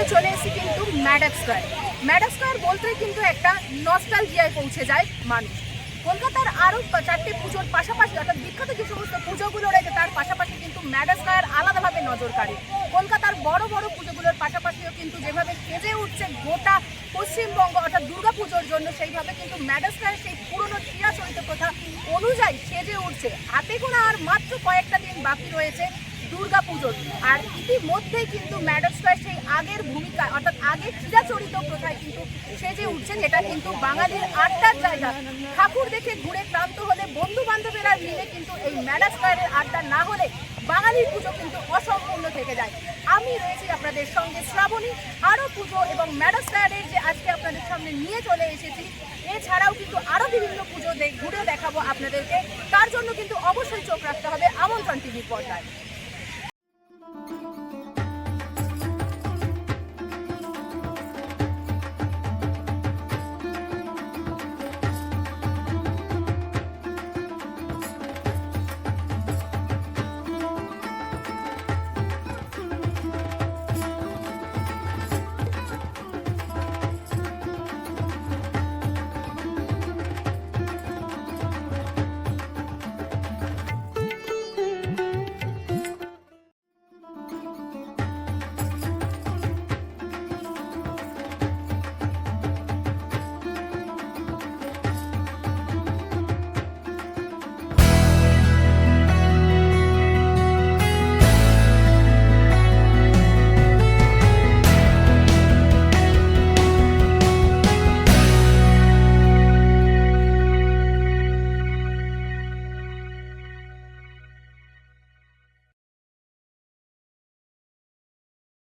আজকে চলে এসেছি কিন্তু ম্যাডক স্কয়ার। ম্যাডক স্কয়ার বলতেই কিন্তু একটা নস্টালজিয়ায় পৌঁছে যায় মানুষ। কলকাতার আরও 4টে পুজোর পাশাপাশি অর্থাৎ বিখ্যাত যে সমস্ত পুজোগুলো রয়েছে তার পাশাপাশি কিন্তু ম্যাডক স্কয়ার আলাদাভাবে নজর কাড়ে। কলকাতার বড় বড় পুজোগুলোর পাশাপাশিও কিন্তু যেভাবে সেজে উঠছে গোটা পশ্চিমবঙ্গ অর্থাৎ দুর্গা পুজোর জন্য, সেইভাবে কিন্তু ম্যাডক স্কয়ার সেই পুরনো চিরাচরিত প্রথা অনুযায়ী সেজে উঠছে। হাতে গোনা আর মাত্র কয়েকটা দিন বাকি রয়েছে দুর্গা পুজোর, আর ইতিমধ্যেই কিন্তু ম্যাডক স্কয়ার সেই আগের ভূমিকা অর্থাৎ আগের চিরাচরিত প্রথায় কিন্তু সেজে উঠছে, যেটা কিন্তু বাঙালির আড্ডার জায়গা। ঠাকুর দেখে ঘুরে ক্লান্ত হলে বন্ধু বান্ধবেরা মিলে কিন্তু এই ম্যাডক স্কয়ারের আড্ডা না হলে বাঙালির পুজো কিন্তু অসম্পূর্ণ থেকে যায়। আমি রয়েছি আপনাদের সঙ্গে শ্রাবণী। আরও পুজো এবং ম্যাডক স্কয়ারের যে আজকে আপনাদের সামনে নিয়ে চলে এসেছি, এছাড়াও কিন্তু আরও বিভিন্ন পুজো ঘুরে দেখাবো আপনাদেরকে। তার জন্য কিন্তু অবশ্যই চোখ রাখতে হবে আমন্ত্রণ টিভির পর্দায়।